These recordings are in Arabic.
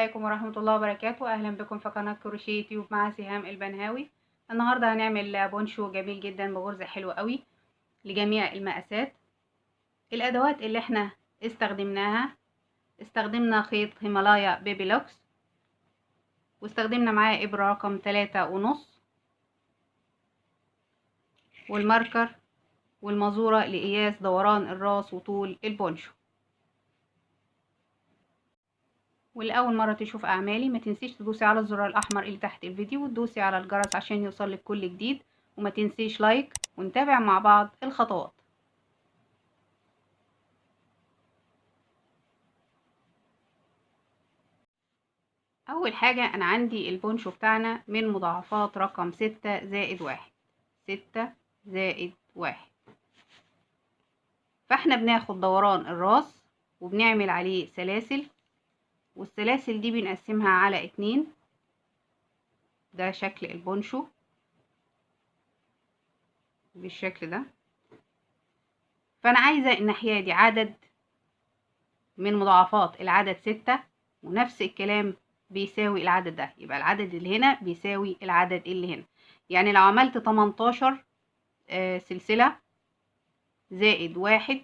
عليكم ورحمة الله وبركاته. أهلا بكم في قناة كروشيه يوتيوب مع سهام البنهاوي. النهاردة هنعمل بونشو جميل جدا بغرزة حلوة قوي لجميع المقاسات. الأدوات اللي احنا استخدمنا خيط هيمالايا بيبي لوكس، واستخدمنا معاه إبرة رقم 3.5 والماركر والمزورة لقياس دوران الراس وطول البونشو. والأول مرة تشوف أعمالي ما تنسيش تدوسي على الزرار الأحمر اللي تحت الفيديو وتدوسي على الجرس عشان يوصلك كل جديد، وما تنسيش لايك، ونتابع مع بعض الخطوات. أول حاجة أنا عندي البونشو بتاعنا من مضاعفات رقم 6+1، 6+1. فاحنا بناخد دوران الراس وبنعمل عليه سلاسل، والسلاسل دي بنقسمها على 2. ده شكل البونشو بالشكل ده. فانا عايزة الناحية دي عدد من مضاعفات العدد 6، ونفس الكلام بيساوي العدد ده، يبقى العدد اللي هنا بيساوي العدد اللي هنا. يعني لو عملت 18 سلسلة زائد 1،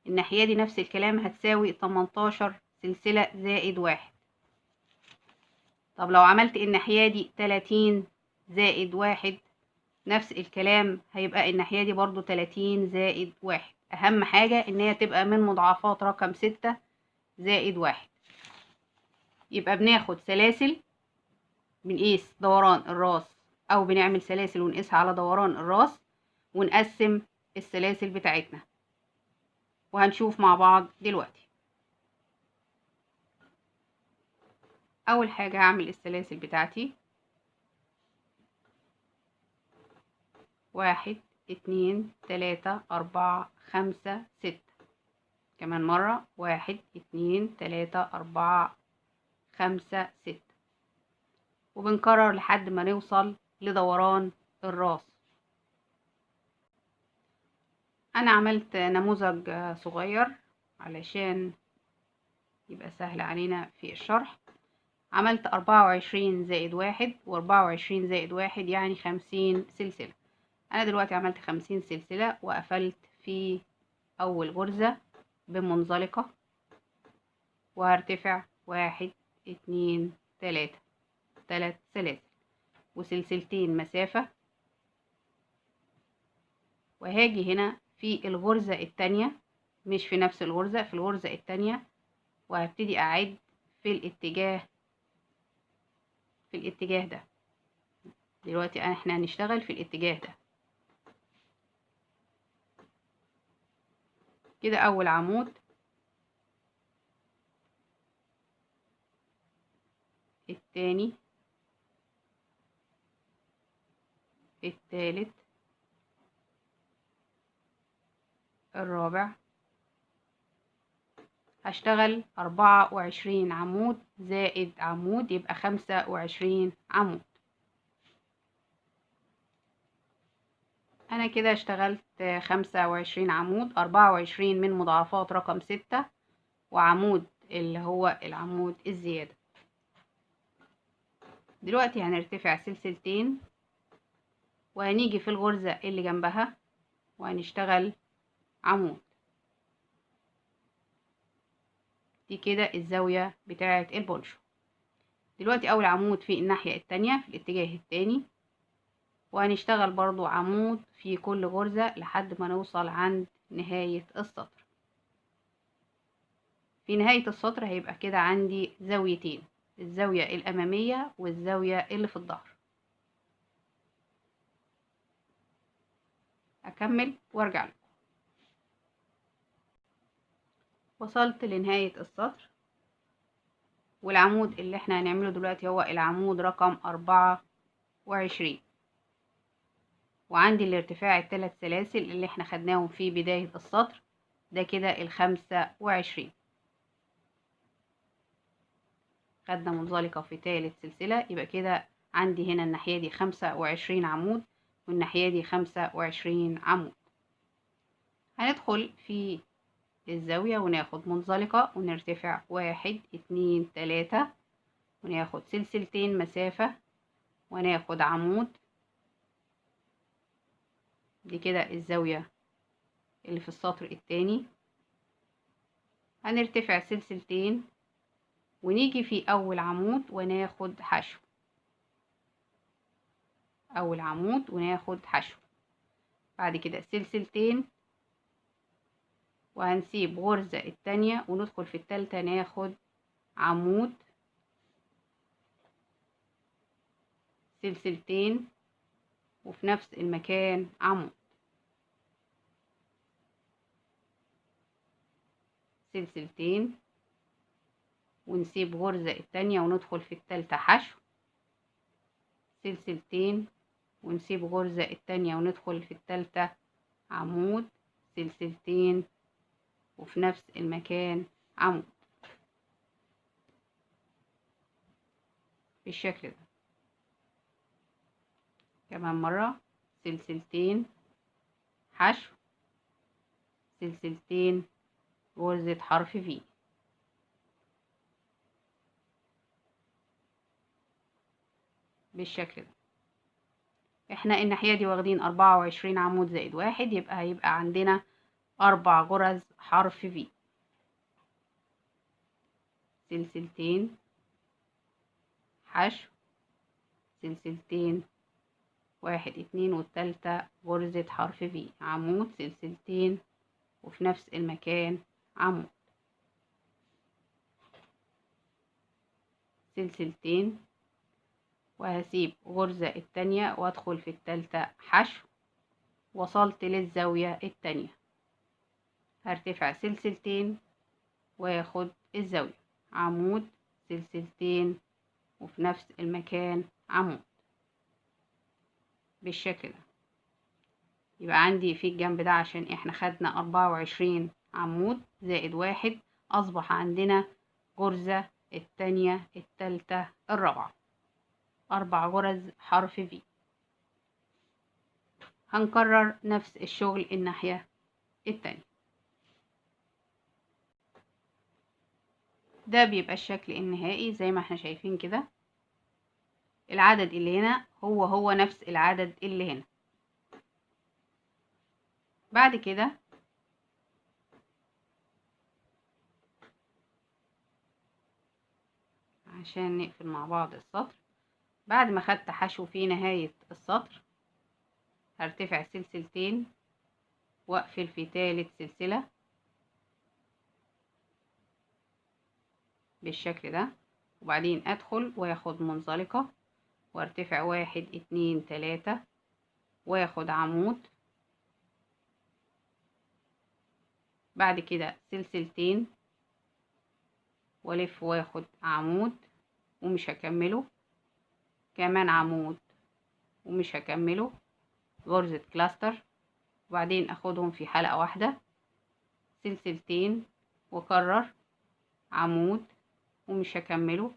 الناحية دي نفس الكلام هتساوي 18 سلسلة زائد 1. طب لو عملت الناحية دي 30 زائد 1، نفس الكلام هيبقى الناحية دي برضو 30 زائد 1. أهم حاجة إن هي تبقى من مضاعفات رقم 6+1. يبقى بناخد سلاسل، بنقيس دوران الراس، أو بنعمل سلاسل ونقيسها على دوران الراس، ونقسم السلاسل بتاعتنا، وهنشوف مع بعض دلوقتي. أول حاجة هعمل السلاسل بتاعتي 1 2 3 4 5 6. كمان مرة 1 2 3 4 5 6، وبنكرر لحد ما نوصل لدوران الراس. أنا عملت نموذج صغير علشان يبقى سهل علينا في الشرح. عملت 24 زائد 1 و24 زائد 1 يعني 50 سلسلة. أنا دلوقتي عملت 50 سلسلة وقفلت في أول غرزة بمنزلقة، وهرتفع 1 2 3 سلاسل وسلسلتين مسافة، وهاجي هنا في الغرزة التانية، مش في نفس الغرزة، في الغرزة التانية، وهبتدي أعد في الاتجاه ده. دلوقتي احنا هنشتغل في الاتجاه ده كده. أول عمود، التاني، التالت، الرابع. هشتغل 24 عمود زائد عمود يبقى 25 عمود. أنا كده اشتغلت 25 عمود، 24 من مضاعفات رقم 6 وعمود اللي هو العمود الزيادة. دلوقتي هنرتفع سلسلتين، وهنيجي في الغرزة اللي جنبها وهنشتغل عمود. دي كده الزاوية بتاعة البونشو. دلوقتي أول عمود في الناحية التانية في الاتجاه التاني، وهنشتغل برضو عمود في كل غرزة لحد ما نوصل عند نهاية السطر. في نهاية السطر هيبقى كده عندي زاويتين، الزاوية الأمامية والزاوية اللي في الظهر. أكمل وارجع لكم. وصلت لنهاية السطر، والعمود اللي احنا هنعمله دلوقتي هو العمود رقم 24، وعندي الارتفاع الثلاث سلاسل اللي احنا خدناهم في بداية السطر. ده كده 25. خدنا منزلقة في ثالث سلسلة، يبقى كده عندي هنا الناحية دي 25 عمود والناحية دي 25 عمود. هندخل في الزاوية وناخد منزلقة ونرتفع 1 2 3 وناخد سلسلتين مسافة وناخد عمود. دي كده الزاوية اللي في السطر التاني. هنرتفع سلسلتين ونيجي في اول عمود وناخد حشو، اول عمود وناخد حشو. بعد كده سلسلتين وهنسيب غرزة التانية وندخل في التالتة ناخد عمود، سلسلتين وفي نفس المكان عمود، سلسلتين ونسيب غرزة التانية وندخل في التالتة حشو، سلسلتين ونسيب غرزة التانية وندخل في التالتة عمود، سلسلتين وفي نفس المكان عمود بالشكل ده. كمان مرة سلسلتين حشو، سلسلتين غرزة حرف في بالشكل ده. احنا الناحية دي واخدين 24 عمود زائد واحد، يبقى هيبقى عندنا 4 غرز حرف في. سلسلتين حشو، سلسلتين 1 2 والتالتة غرزة حرف في، عمود، سلسلتين وفي نفس المكان عمود، سلسلتين وهسيب غرزة التانية وادخل في التالتة حشو. وصلت للزاوية التانية، هرتفع سلسلتين واخد الزاوية، عمود، سلسلتين وفي نفس المكان عمود بالشكل ده. يبقى عندي في الجنب ده عشان احنا خدنا 24 عمود زائد واحد، اصبح عندنا غرزة التانية التالتة الرابعة، 4 غرز حرف في. هنكرر نفس الشغل الناحية التانية. ده بيبقى الشكل النهائي زي ما احنا شايفين كده. العدد اللي هنا هو نفس العدد اللي هنا. بعد كده عشان نقفل مع بعض السطر، بعد ما خدت حشو في نهاية السطر هرتفع سلسلتين واقفل في تالت سلسلة بالشكل ده، وبعدين ادخل واخد منزلقة وارتفع 1 2 3 واخد عمود. بعد كده سلسلتين والف واخد عمود ومش هكمله، كمان عمود ومش هكمله، غرزة كلاستر، وبعدين اخدهم في حلقة واحدة، سلسلتين واكرر، عمود ومش هكمله،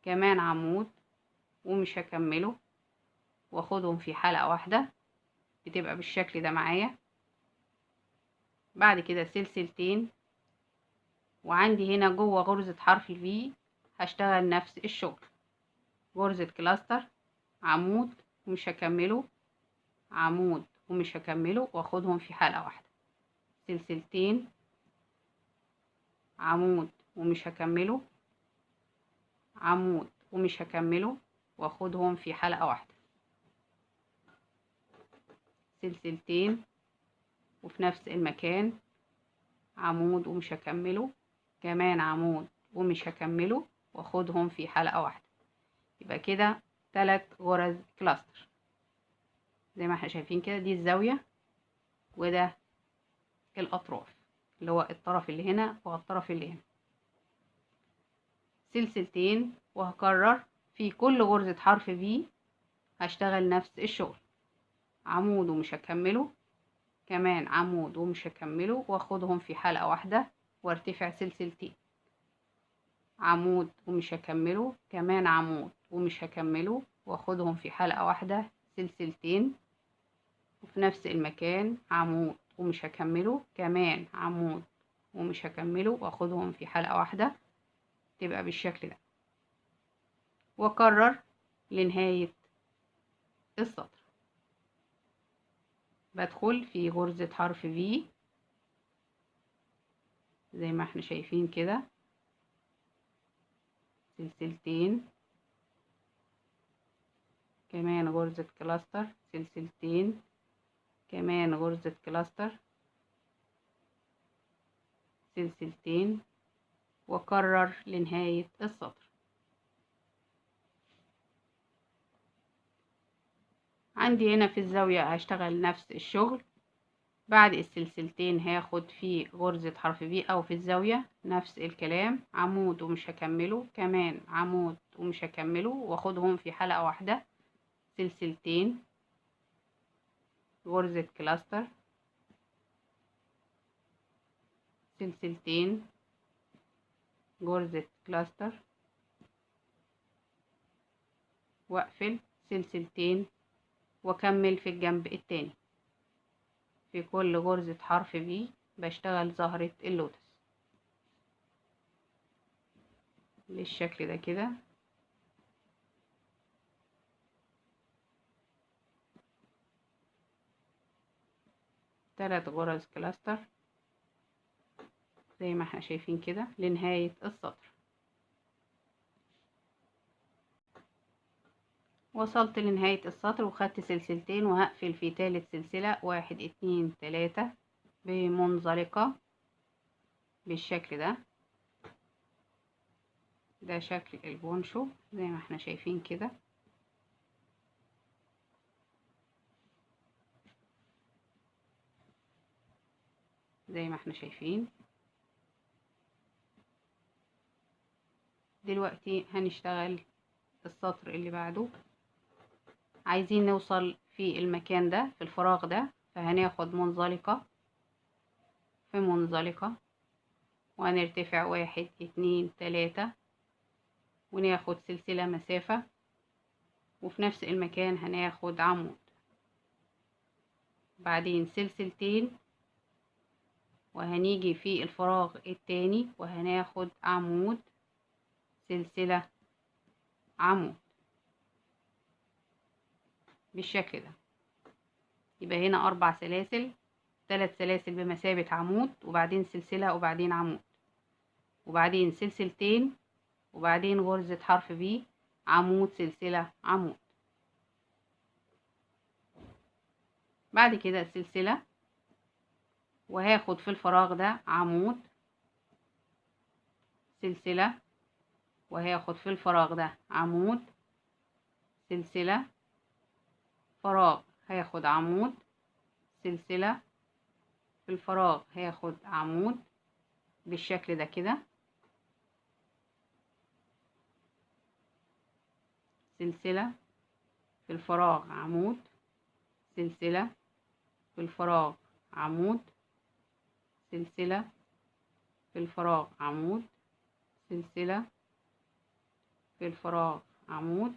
كمان عمود ومش هكمله، واخدهم في حلقة واحدة، بتبقى بالشكل ده معايا. بعد كده سلسلتين، وعندي هنا جوه غرزة حرف الفي هشتغل نفس الشغل، غرزة كلاستر، عمود ومش هكمله، عمود ومش هكمله، واخدهم في حلقة واحدة، سلسلتين، عمود ومش هكمله، عمود ومش هكمله، واخدهم في حلقة واحدة، سلسلتين وفي نفس المكان، عمود ومش هكمله، كمان عمود ومش هكمله، واخدهم في حلقة واحدة. يبقى كده 3 غرز كلاستر زي ما احنا شايفين كده. دي الزاوية وده الأطراف، اللي هو الطرف اللي هنا والطرف اللي هنا. سلسلتين وهكرر في كل غرزة حرف في هشتغل نفس الشغل، عمود ومش هكمله، كمان عمود ومش هكمله، واخدهم في حلقة واحدة وارتفع سلسلتين، عمود ومش هكمله، كمان عمود ومش هكمله، واخدهم في حلقة واحدة، سلسلتين وفي نفس المكان، عمود ومش هكمله، كمان عمود ومش هكمله، واخدهم في حلقة واحدة، تبقى بالشكل ده. واكرر لنهاية السطر. بدخل في غرزة حرف في زي ما احنا شايفين كده، سلسلتين، كمان غرزة كلاستر، سلسلتين، كمان غرزة كلاستر، سلسلتين، واكرر لنهاية السطر. عندي هنا في الزاوية هشتغل نفس الشغل. بعد السلسلتين هاخد في غرزة حرف بي، او في الزاوية نفس الكلام، عمود ومش هكمله، كمان عمود ومش هكمله، واخدهم في حلقة واحدة، سلسلتين، غرزة كلاستر، سلسلتين، غرزة كلاستر، واقفل سلسلتين، واكمل في الجنب التاني. في كل غرزة حرف بي بشتغل زهرة اللوتس بالشكل ده كده. ثلاث غرز كلاستر زي ما احنا شايفين كده لنهاية السطر. وصلت لنهاية السطر وخدت سلسلتين، وهقفل في ثالث سلسلة 1 2 3 بمنزلقة بالشكل ده. ده شكل البونشو زي ما احنا شايفين كده. زي ما احنا شايفين. دلوقتي هنشتغل السطر اللي بعده. عايزين نوصل في المكان ده، في الفراغ ده، فهناخد منزلقة في منزلقة، وهنرتفع 1 2 3، وناخد سلسلة مسافة، وفي نفس المكان هناخد عمود، بعدين سلسلتين، وهنيجي في الفراغ التاني وهناخد عمود، سلسلة، عمود بالشكل ده. يبقى هنا 4 سلاسل، 3 سلاسل بمثابة عمود، وبعدين سلسلة، وبعدين عمود، وبعدين سلسلتين، وبعدين غرزة حرف بي، عمود، سلسلة، عمود. بعد كده سلسلة، وهاخد في الفراغ ده عمود، سلسلة، وهاخد في الفراغ ده عمود، سلسلة، فراغ، هاخد عمود، سلسلة، في الفراغ هاخد عمود بالشكل ده كده، سلسلة، في الفراغ عمود، سلسلة، في الفراغ عمود، سلسلة، في الفراغ عمود، سلسلة، في الفراغ عمود،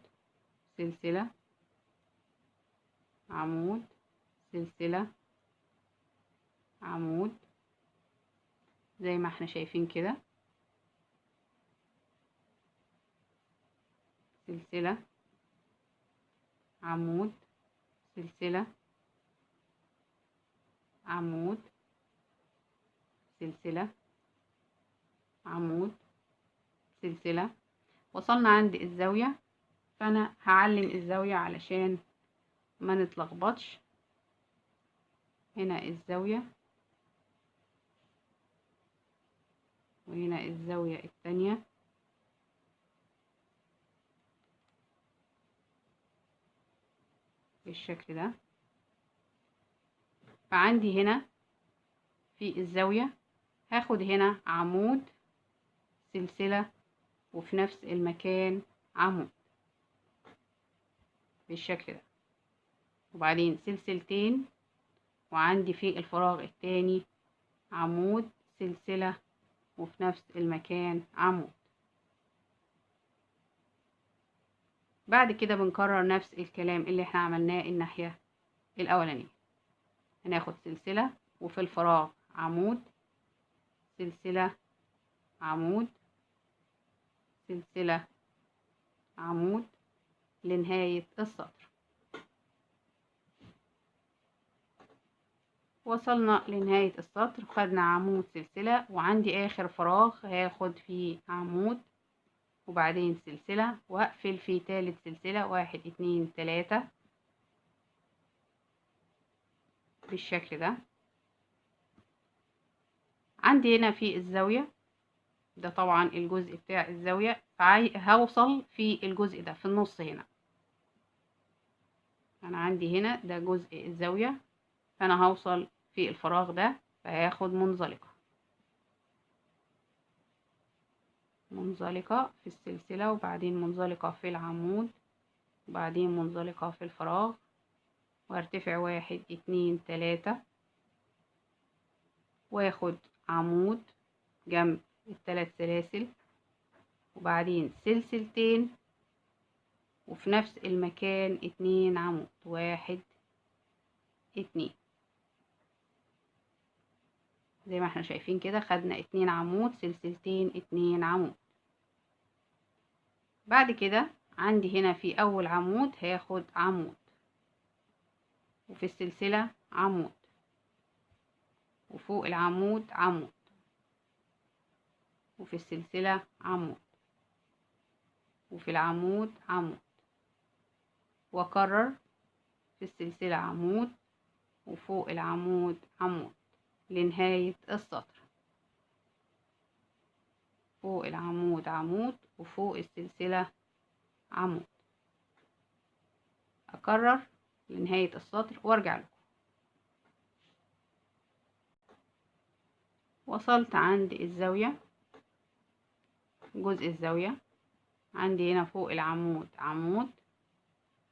سلسلة، عمود، سلسلة، عمود زي ما احنا شايفين كده، سلسلة، عمود، سلسلة، عمود، سلسلة، عمود، سلسلة. وصلنا عند الزاوية، فانا هعلم الزاوية علشان ما نتلخبطش. هنا الزاوية، وهنا الزاوية التانية، بالشكل ده. فعندي هنا في الزاوية هاخد هنا عمود، سلسلة، وفي نفس المكان عمود بالشكل ده، وبعدين سلسلتين، وعندي في الفراغ التاني عمود، سلسلة، وفي نفس المكان عمود. بعد كده بنكرر نفس الكلام اللي احنا عملناه الناحية الأولانية. هناخد سلسلة، وفي الفراغ عمود، سلسلة، عمود، سلسلة، عمود لنهاية السطر. وصلنا لنهاية السطر، خدنا عمود سلسلة، وعندي آخر فراغ هاخد فيه عمود وبعدين سلسلة وأقفل في تالت سلسلة 1 2 3 بالشكل ده. عندي هنا في الزاوية ده طبعا الجزء بتاع الزاوية، هوصل في الجزء ده في النص هنا. أنا عندي هنا ده جزء الزاوية، فأنا هوصل في الفراغ ده، فهاخد منزلقة في السلسلة وبعدين منزلقة في العمود وبعدين منزلقة في الفراغ، وارتفع 1 2 3 واخد عمود جنب الثلاث سلاسل وبعدين سلسلتين وفي نفس المكان 2 عمود 1 2 زي ما احنا شايفين كده. خدنا 2 عمود سلسلتين 2 عمود. بعد كده عندي هنا في اول عمود هاخد عمود وفي السلسلة عمود وفوق العمود عمود وفي السلسلة عمود وفي العمود عمود، واكرر في السلسلة عمود وفوق العمود عمود لنهاية السطر. فوق العمود عمود وفوق السلسلة عمود، اكرر لنهاية السطر وارجع لكم. وصلت عند الزاوية، جزء الزاوية عندي هنا فوق العمود عمود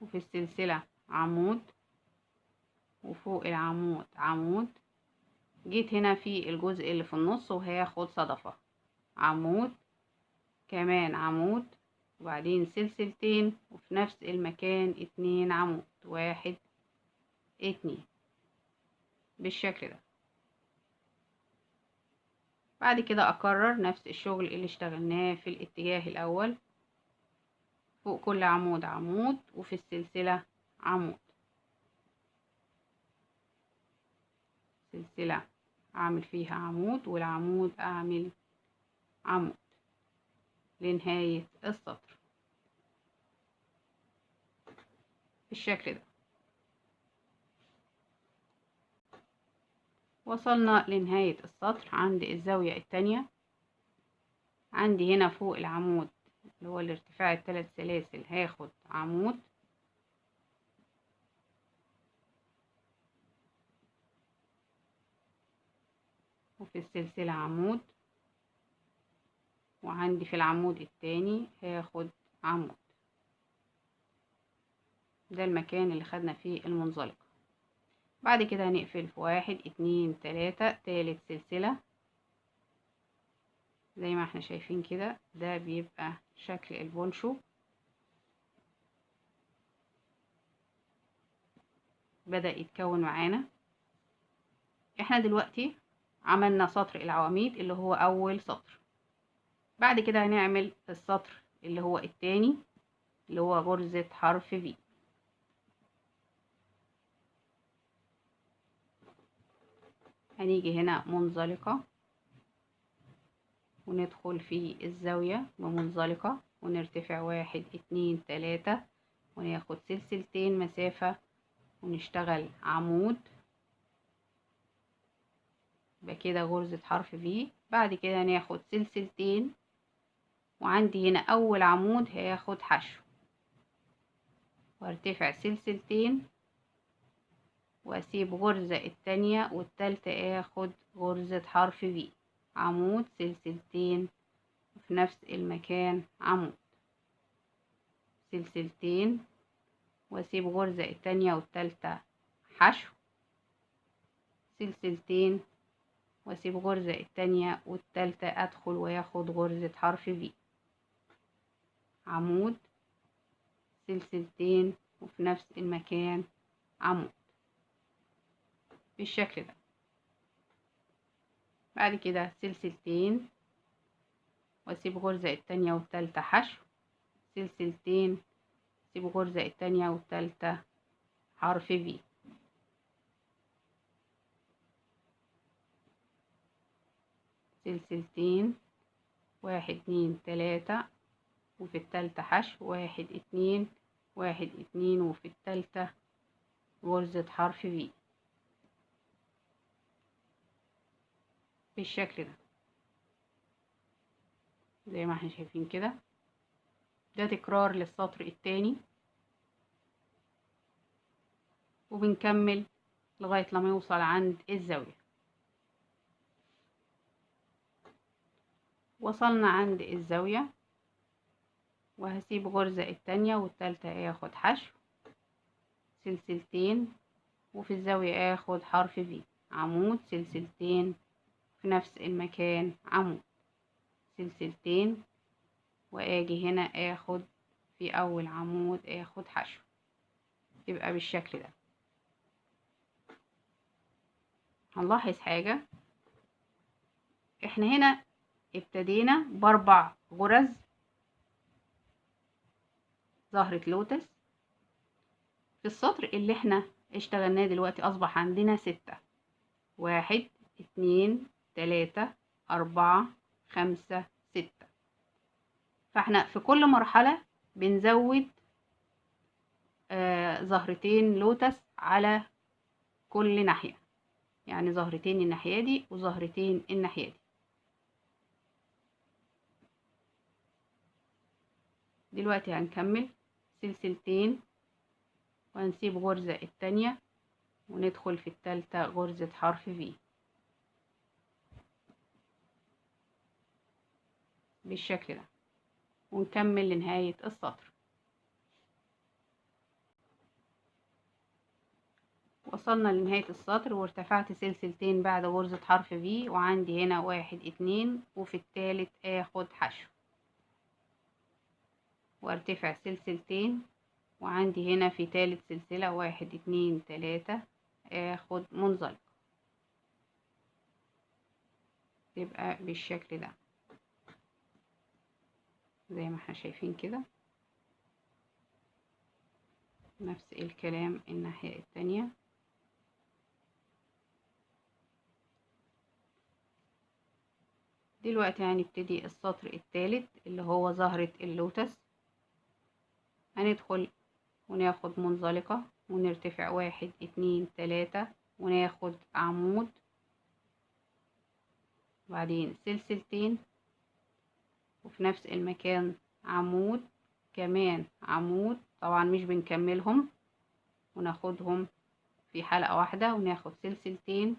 وفي السلسلة عمود وفوق العمود عمود. جيت هنا في الجزء اللي في النص وهاخد صدفة عمود كمان عمود وبعدين سلسلتين وفي نفس المكان 2 عمود 1 2 بالشكل ده. بعد كده اكرر نفس الشغل اللي اشتغلناه في الاتجاه الاول. فوق كل عمود عمود وفي السلسلة عمود، سلسلة اعمل فيها عمود والعمود اعمل عمود لنهاية السطر بالشكل ده. وصلنا لنهاية السطر عند الزاوية التانية. عندي هنا فوق العمود اللي هو الارتفاع الثلاث سلاسل هاخد عمود وفي السلسلة عمود وعندي في العمود التاني هاخد عمود. ده المكان اللي خدنا فيه المنزلقة. بعد كده هنقفل في 1 2 3 تالت سلسلة زي ما احنا شايفين كده. ده بيبقى شكل البونشو. بدأ يتكون معانا. احنا دلوقتي عملنا سطر العواميد اللي هو اول سطر. بعد كده هنعمل السطر اللي هو التاني اللي هو غرزة حرف في. هنيجي هنا منزلقة وندخل في الزاوية بمنزلقة ونرتفع 1 2 3 وناخد سلسلتين مسافة ونشتغل عمود. يبقى كده غرزة حرف في. بعد كده ناخد سلسلتين وعندي هنا اول عمود هاخد حشو وارتفع سلسلتين واسيب غرزة التانية والتالتة اخد غرزة حرف في عمود سلسلتين وفي نفس المكان عمود سلسلتين واسيب غرزة التانية والتالتة حشو سلسلتين واسيب غرزة التانية والتالتة ادخل وياخد غرزة حرف في عمود سلسلتين وفي نفس المكان عمود بالشكل ده. بعد كده سلسلتين واسيب غرزة التانية والتالتة حشو سلسلتين، سيب غرزة التانية والتالتة حرف في، سلسلتين، 1 2 3 وفي التالتة حشو، 1 2 1 2 وفي التالتة غرزة حرف في بالشكل ده زي ما احنا شايفين كده. ده تكرار للسطر التاني، وبنكمل لغاية لما يوصل عند الزاوية. وصلنا عند الزاوية، وهسيب غرزة التانية والتالتة اخد حشو، سلسلتين، وفي الزاوية اخد حرف في، عمود، سلسلتين في نفس المكان، عمود، سلسلتين، واجي هنا اخد في اول عمود اخد حشو، يبقى بالشكل ده. هنلاحظ حاجة، احنا هنا ابتدينا ب4 غرز زهرة لوتس. في السطر اللي احنا اشتغلناه دلوقتي اصبح عندنا 6، 1 2 3 4 5 6. فاحنا في كل مرحلة بنزود زهرتين لوتس على كل ناحية، يعني زهرتين الناحية دي وزهرتين الناحية دي. دلوقتي هنكمل سلسلتين وهنسيب غرزة التانية وندخل في التالتة غرزة حرف في بالشكل ده، ونكمل لنهاية السطر. وصلنا لنهاية السطر وارتفعت سلسلتين بعد غرزة حرف في، وعندي هنا 1 2 وفي التالت اخد حشو، وارتفع سلسلتين، وعندي هنا في تالت سلسلة 1 2 3 اخد منزلقة، تبقى بالشكل ده زي ما احنا شايفين كده. نفس الكلام الناحية التانية. دلوقتي هنبتدي السطر الثالث اللي هو زهرة اللوتس. هندخل وناخد منزلقة ونرتفع 1 2 3 وناخد عمود، وبعدين سلسلتين وفي نفس المكان عمود، كمان عمود، طبعا مش بنكملهم، وناخدهم في حلقة واحدة وناخد سلسلتين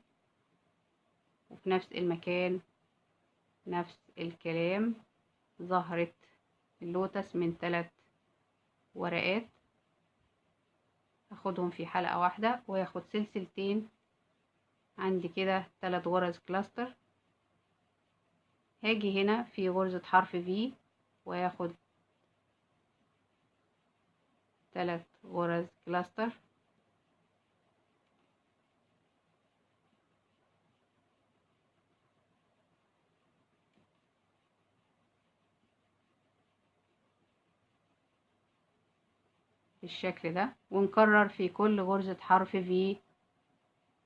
وفي نفس المكان نفس الكلام زهرة اللوتس من 3 ورقات، اخدهم في حلقة واحدة واخد سلسلتين. عندي كده 3 غرز كلاستر. هاجي هنا في غرزة حرف في واخد 3 غرز كلاستر، بالشكل ده، ونكرر في كل غرزة حرف في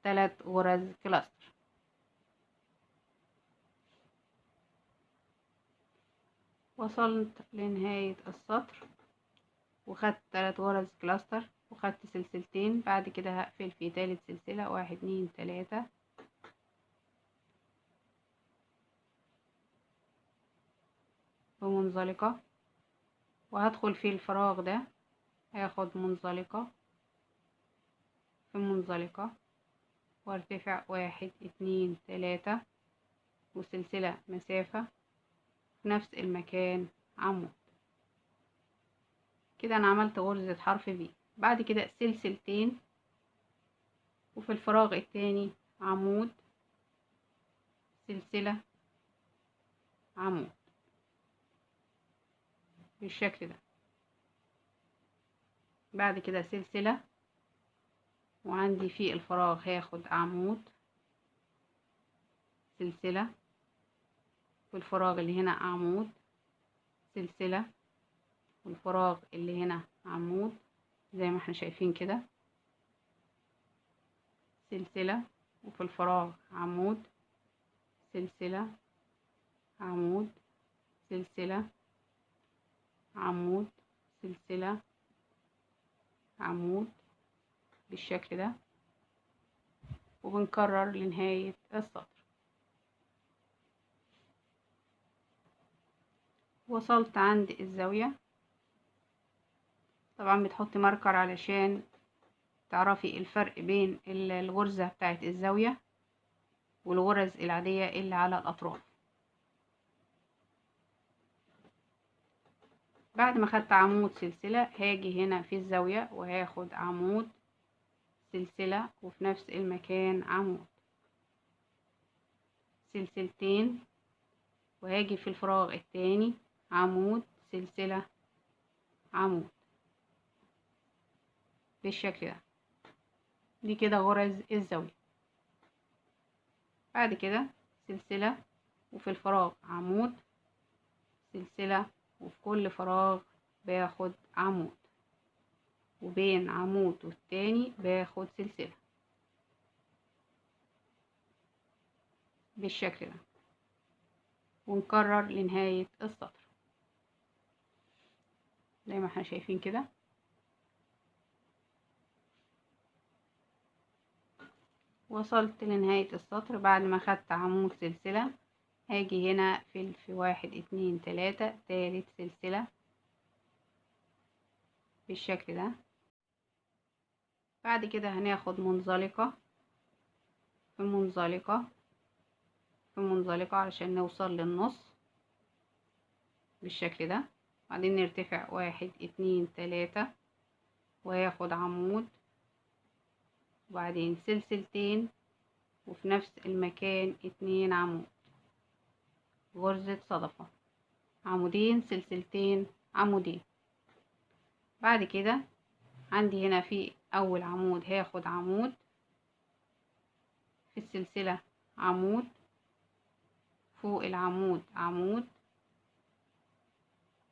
3 غرز كلاستر. وصلت لنهاية السطر وخدت 3 غرز كلاستر وخدت سلسلتين. بعد كده هقفل في تالت سلسلة 1 2 3 بمنزلقة، وهدخل في الفراغ ده هاخد منزلقة في منزلقة وارتفع 1 2 3 وسلسلة مسافة في نفس المكان عمود. كده انا عملت غرزة حرف في. بعد كده سلسلتين وفي الفراغ التاني عمود، سلسلة، عمود بالشكل ده. بعد كده سلسلة، وعندي في الفراغ هاخد عمود، سلسلة، والفراغ اللي هنا عمود، سلسلة، والفراغ اللي هنا عمود زي ما احنا شايفين كده، سلسلة، وفي الفراغ عمود، سلسلة، عمود، سلسلة، عمود، سلسلة، عمود، بالشكل ده، وبنكرر لنهاية السطر. وصلت عند الزاوية، طبعا بتحطي ماركر علشان تعرفي الفرق بين الغرزة بتاعت الزاوية والغرز العادية اللي على الأطراف. بعد ما خدت عمود سلسلة هاجي هنا في الزاوية وهاخد عمود سلسلة، وفي نفس المكان عمود، سلسلتين، وهاجي في الفراغ التاني عمود سلسلة عمود بالشكل ده. دي كده غرز الزاوية. بعد كده سلسلة، وفي الفراغ عمود، سلسلة، وفي كل فراغ باخد عمود، وبين عمود والتاني باخد سلسلة بالشكل ده، ونكرر لنهاية السطر زي ما احنا شايفين كده. وصلت لنهاية السطر. بعد ما خدت عمود سلسلة هاجي هنا في 1 2 3 تالت سلسلة بالشكل ده. بعد كده هناخد منزلقة في منزلقة في منزلقة علشان نوصل للنص بالشكل ده. بعدين نرتفع 1 2 3 وهاخد عمود، وبعدين سلسلتين، وفي نفس المكان 2 عمود، غرزة صدفة، عمودين، سلسلتين، عمودين. بعد كده عندي هنا في اول عمود هاخد عمود، في السلسلة عمود، فوق العمود عمود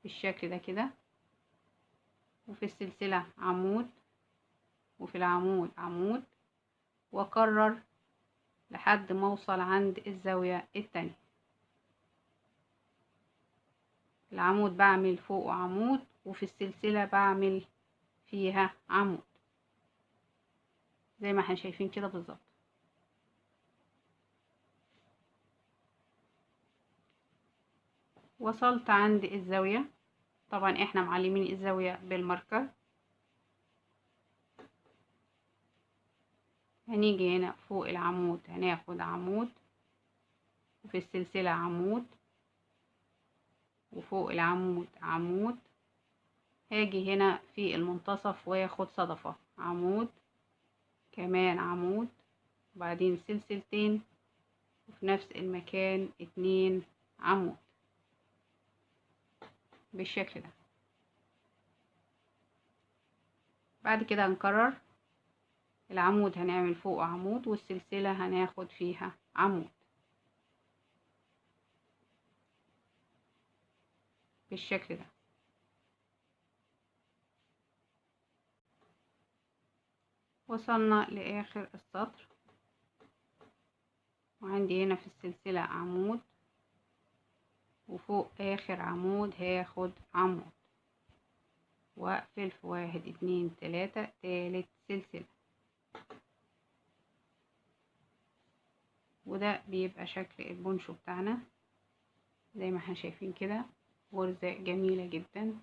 بالشكل ده كده، وفي السلسلة عمود، وفي العمود عمود، واكرر لحد ما اوصل عند الزاوية التانية. العمود بعمل فوقه عمود، وفي السلسلة بعمل فيها عمود زي ما احنا شايفين كده بالظبط. وصلت عند الزاوية، طبعا احنا معلمين الزاوية بالماركر. هنيجي هنا فوق العمود هناخد عمود، وفي السلسلة عمود، وفوق العمود عمود. هاجي هنا في المنتصف واخد صدفة، عمود، كمان عمود، وبعدين سلسلتين، وفي نفس المكان 2 عمود بالشكل ده. بعد كده هنكرر العمود هنعمل فوق عمود، والسلسلة هناخد فيها عمود بالشكل ده. وصلنا لآخر السطر، وعندي هنا في السلسلة عمود، وفوق آخر عمود هاخد عمود، واقفل في 1 2 3 تالت سلسلة. وده بيبقى شكل البونشو بتاعنا زي ما احنا شايفين كده، غرزة جميلة جدا.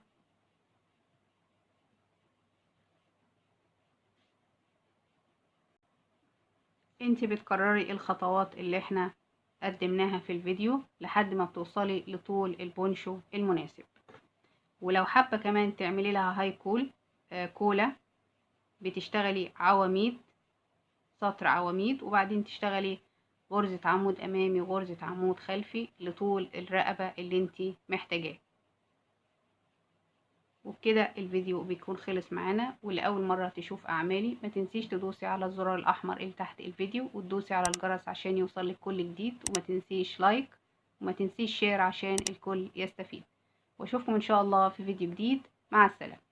انتي بتكرري الخطوات اللي احنا قدمناها في الفيديو لحد ما بتوصلي لطول البونشو المناسب. ولو حابة كمان تعملي لها هاي كولة، بتشتغلي عواميد، سطر عواميد، وبعدين تشتغلي غرزة عمود امامي وغرزة عمود خلفي لطول الرقبة اللي انتي محتاجاه. وبكده الفيديو بيكون خلص معانا. ولأول مرة تشوف أعمالي ما تنسيش تدوسي على الزرار الأحمر اللي تحت الفيديو، وتدوسي على الجرس عشان يوصلك كل جديد، وما تنسيش لايك، وما تنسيش شير عشان الكل يستفيد. واشوفكم إن شاء الله في فيديو جديد. مع السلامة.